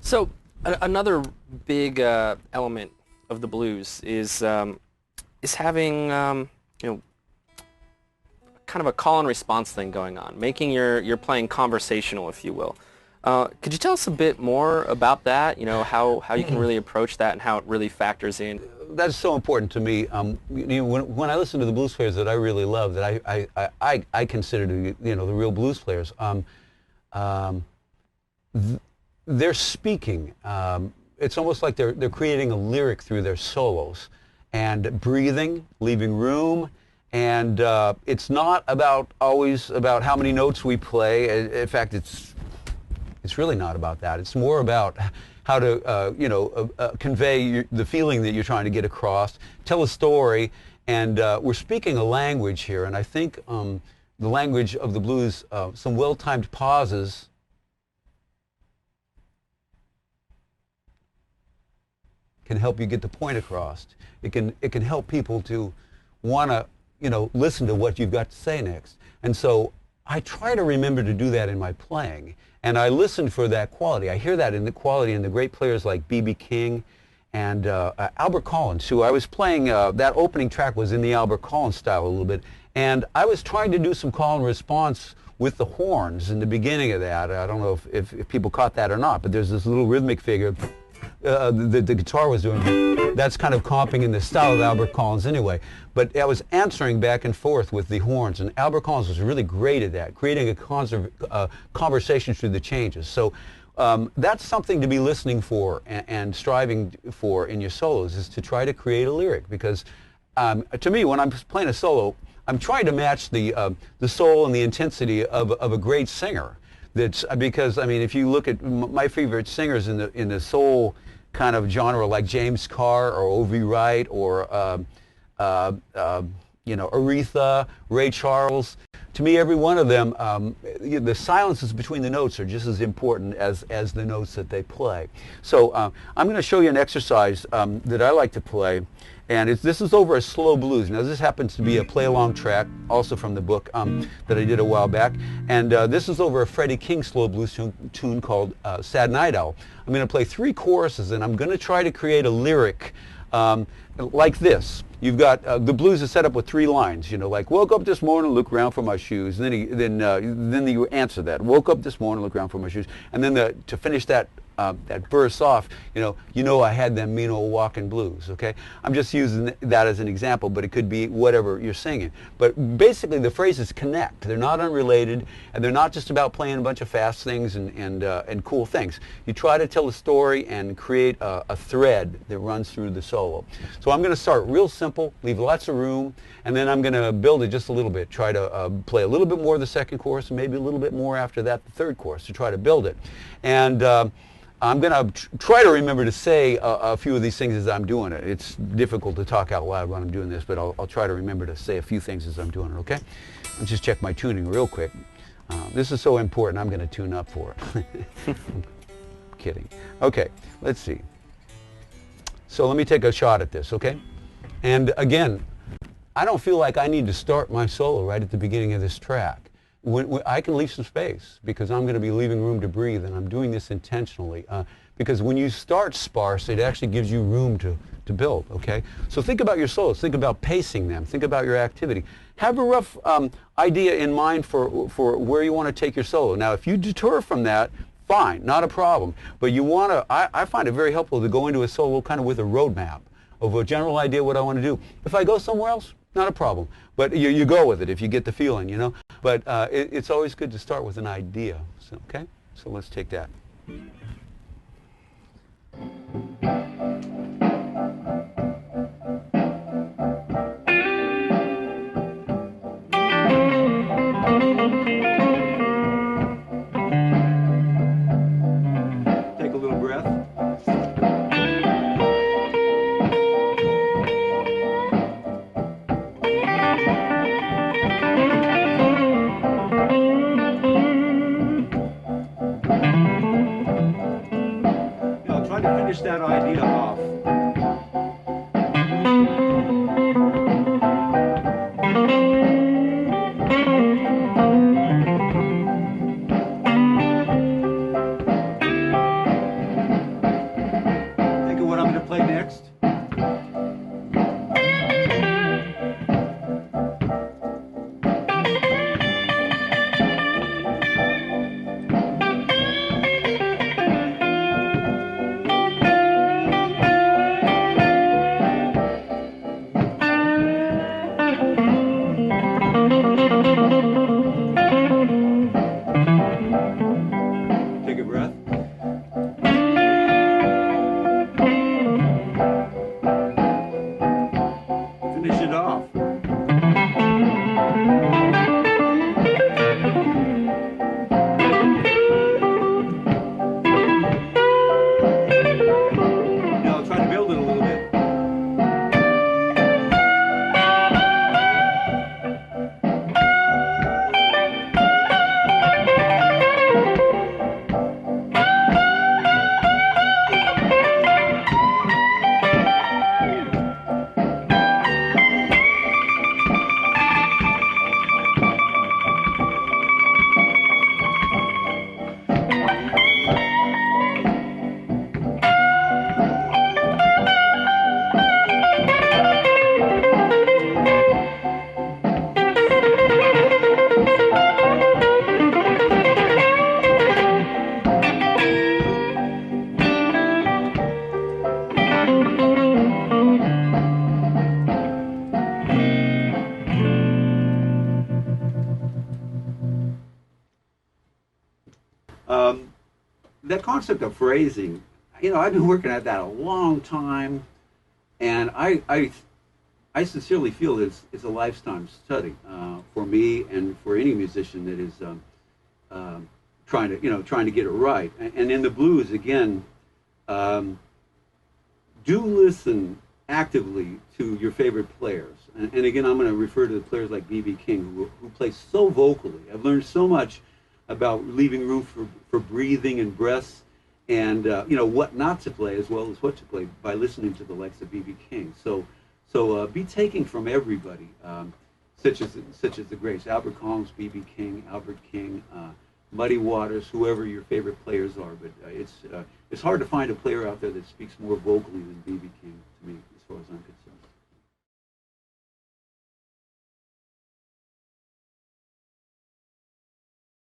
So another big element of the blues is having you know, kind of a call and response thing going on, making your playing conversational, if you will. Could you tell us a bit more about that? You know, how you can really approach that and how it really factors in. That's so important to me. You know, when I listen to the blues players that I really love, that I consider to, you know, the real blues players, they're speaking. It's almost like they're creating a lyric through their solos, and breathing, leaving room, and it's not always about how many notes we play. In fact, it's really not about that. It's more about how to, you know, convey the feeling that you're trying to get across, tell a story, and we're speaking a language here. And I think the language of the blues, some well-timed pauses, can help you get the point across. It can help people to want to, you know, listen to what you've got to say next. And so I try to remember to do that in my playing. And I listen for that quality. I hear that in the quality in the great players like B.B. King and Albert Collins, who I was playing, that opening track was in the Albert Collins style a little bit. And I was trying to do some call and response with the horns in the beginning of that. I don't know if people caught that or not, but there's this little rhythmic figure the guitar was doing. That's kind of comping in the style of Albert Collins anyway. But I was answering back and forth with the horns, and Albert Collins was really great at that, creating a conversation through the changes. So that's something to be listening for and striving for in your solos, is to try to create a lyric. Because to me, when I'm playing a solo, I'm trying to match the soul and the intensity of a great singer. That's because, I mean, if you look at my favorite singers in the soul kind of genre, like James Carr or O.V. Wright or you know, Aretha, Ray Charles, to me, every one of them, the silences between the notes are just as important as the notes that they play. So I'm going to show you an exercise that I like to play. And this is over a slow blues. Now, this happens to be a play-along track, also from the book that I did a while back. And this is over a Freddie King slow blues tune called Sad Night Owl. I'm going to play 3 choruses, and I'm going to try to create a lyric like this. You've got the blues is set up with 3 lines. You know, like woke up this morning, look around for my shoes. And then you answer that. Woke up this morning, look around for my shoes. And then to finish that verse off, you know I had them mean old walking blues, okay? I'm just using that as an example, but it could be whatever you're singing. But basically the phrases connect. They're not unrelated, and they're not just about playing a bunch of fast things and cool things. You try to tell a story and create a thread that runs through the solo. So I'm going to start real simple, leave lots of room, and then I'm going to build it just a little bit. Try to play a little bit more of the second chorus, and maybe a little bit more after that, the third chorus, to try to build it. And I'm going to try to remember to say a few of these things as I'm doing it. It's difficult to talk out loud when I'm doing this, but I'll try to remember to say a few things as I'm doing it, okay? Let's just check my tuning real quick. This is so important, I'm going to tune up for it. I'm kidding. Okay, let's see. So let me take a shot at this, okay? And again, I don't feel like I need to start my solo right at the beginning of this track. I can leave some space, because I'm going to be leaving room to breathe, and I'm doing this intentionally. Because when you start sparse, it actually gives you room to build, okay? So think about your solos. Think about pacing them. Think about your activity. Have a rough idea in mind for where you want to take your solo. Now, if you deter from that, fine, not a problem. But you want to, I find it very helpful to go into a solo kind of with a roadmap of a general idea what I want to do. If I go somewhere else, not a problem. But you go with it if you get the feeling, you know. But it's always good to start with an idea. So, okay? So let's take that. Take a little breath. Finish that idea off. That concept of phrasing, I've been working at that a long time, and I sincerely feel that it's a lifetime study for me and for any musician that is trying to get it right. And in the blues, again, do listen actively to your favorite players. And again, I'm going to refer to the players like B.B. King, who play so vocally. I've learned so much about leaving room for breathing and breaths, and what not to play as well as what to play by listening to the likes of B.B. King. So be taking from everybody, such as the greats: Albert Collins, B.B. King, Albert King, Muddy Waters, whoever your favorite players are. But it's hard to find a player out there that speaks more vocally than B.B. King, to me, as far as I'm concerned.